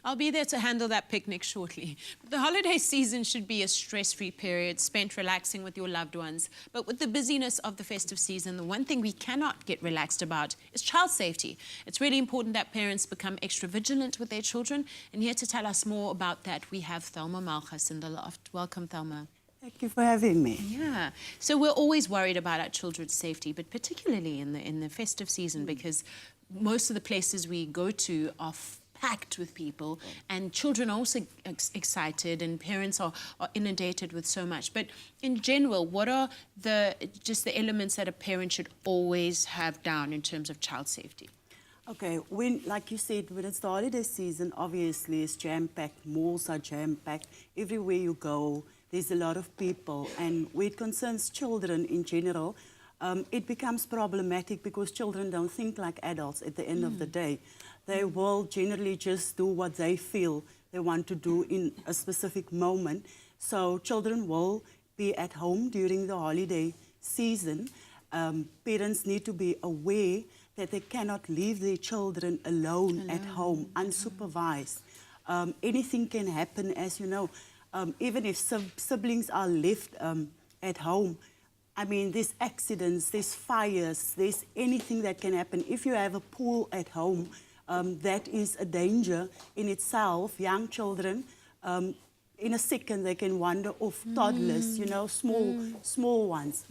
I'll be there to handle that picnic shortly. The holiday season should be a stress-free period spent relaxing with your loved ones. But with the busyness of the festive season, the one thing we cannot get relaxed about is child safety. It's really important that parents become extra vigilant with their children. And here to tell us more about that, we have Thelma Malgas in the loft. Welcome, Thelma. Thank you for having me. Yeah. So we're always worried about our children's safety, but particularly in the festive season, because most of the places we go to are packed with people, and children are also excited, and parents are inundated with so much. But in general, what are the elements that a parent should always have down in terms of child safety? Okay, like you said, when it's the holiday season, obviously it's jam-packed, malls are jam-packed, everywhere you go, there's a lot of people, and where it concerns children in general, it becomes problematic because children don't think like adults at the end of the day. They will generally just do what they feel they want to do in a specific moment. So children will be at home during the holiday season. Parents need to be aware that they cannot leave their children alone at home, unsupervised. Anything can happen, as you know. Even if siblings are left at home, I mean, there's accidents, there's fires, there's anything that can happen. If you have a pool at home, that is a danger in itself. Young children, in a second, they can wander off. Toddlers, you know, small ones.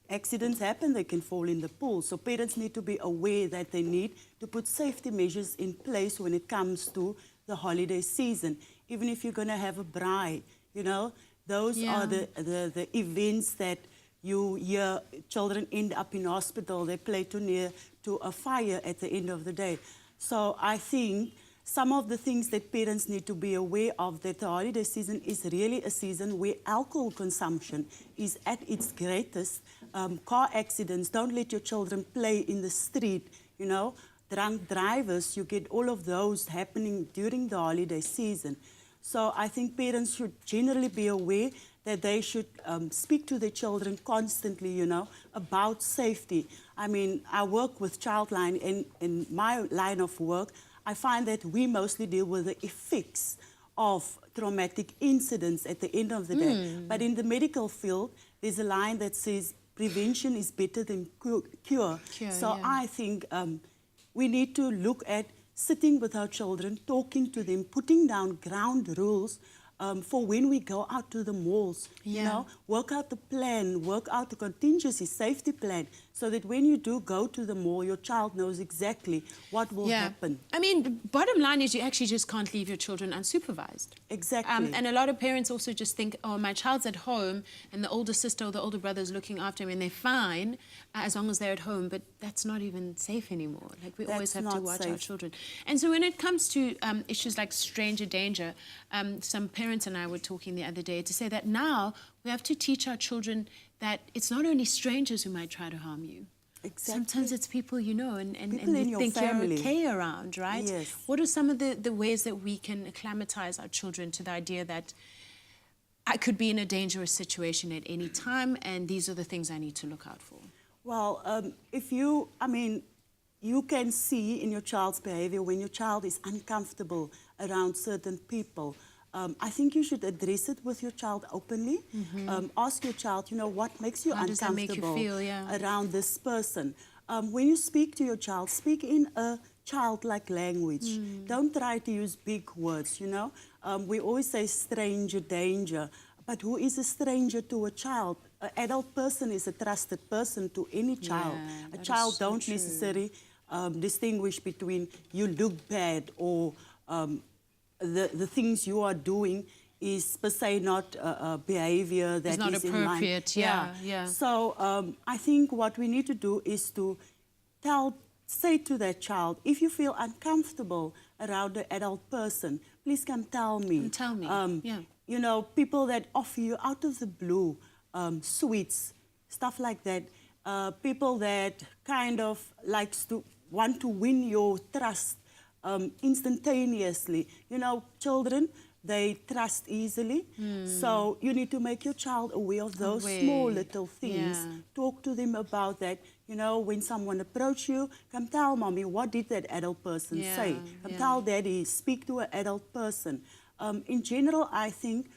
Accidents happen, they can fall in the pool. So parents need to be aware that they need to put safety measures in place when it comes to the holiday season. Even if you're going to have a braai, you know, those are the events that you hear children end up in hospital. They play too near to a fire at the end of the day. So I think some of the things that parents need to be aware of, that the holiday season is really a season where alcohol consumption is at its greatest. Car accidents, don't let your children play in the street, you know. Drunk drivers, you get all of those happening during the holiday season. So I think parents should generally be aware that they should speak to their children constantly, you know, about safety. I mean, I work with Childline, and in my line of work, I find that we mostly deal with the effects of traumatic incidents at the end of the day. But in the medical field, there's a line that says prevention is better than cure. So I think we need to look at sitting with our children, talking to them, putting down ground rules for when we go out to the malls, you know, work out the plan, work out the contingency safety plan, so that when you do go to the mall, your child knows exactly what will happen. I mean, the bottom line is you actually just can't leave your children unsupervised. Exactly. And a lot of parents also just think, oh, my child's at home and the older sister or the older brother is looking after him and they're fine as long as they're at home, but that's not even safe anymore. Like, we always have to watch our children. And so when it comes to issues like stranger danger, some parents and I were talking the other day to say that now we have to teach our children that it's not only strangers who might try to harm you. Exactly. Sometimes it's people you know and you think family. You're okay around, right? Yes. What are some of the ways that we can acclimatize our children to the idea that I could be in a dangerous situation at any time and these are the things I need to look out for? Well, you can see in your child's behavior when your child is uncomfortable around certain people. I think you should address it with your child openly. Ask your child, you know, what makes you uncomfortable make you feel, around this person. When you speak to your child, speak in a childlike language. Don't try to use big words, you know. We always say stranger danger, but who is a stranger to a child? An adult person is a trusted person to any child. A child don't necessarily distinguish between you look bad or the things you are doing is per se not behavior that is not appropriate. So I think what we need to do is to say to that child, if you feel uncomfortable around an adult person, please come tell me. And tell me. You know, people that offer you out of the blue sweets, stuff like that. People that kind of want to win your trust instantaneously. You know, children, they trust easily. So you need to make your child aware of those small little things. Talk to them about that. You know, when someone approach you, come tell mommy, what did that adult person say? Come tell daddy, speak to an adult person. In general, I think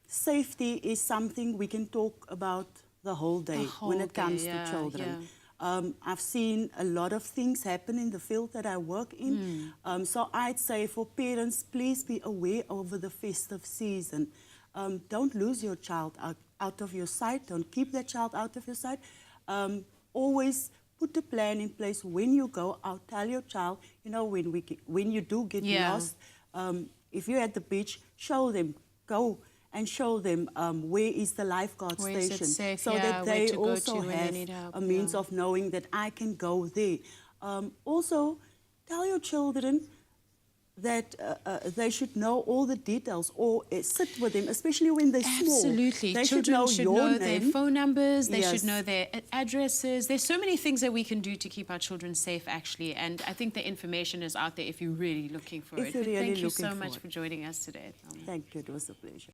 safety is something we can talk about the whole day when it comes to children. I've seen a lot of things happen in the field that I work in. So I'd say for parents, please be aware over the festive season. Don't lose your child out of your sight. Don't keep that child out of your sight. Always put a plan in place when you go out. Tell your child, you know, when you do get lost, if you're at the beach, show them, go and show them where is the lifeguard station, so that they also have a means of knowing that I can go there. Also, tell your children that they should know all the details, or sit with them, especially when they're small. Absolutely. They Children should know their name. phone numbers, they should know their addresses. There's so many things that we can do to keep our children safe, actually, and I think the information is out there if you're really looking for it. Thank you so much for joining us today, Thelma. Thank you. It was a pleasure.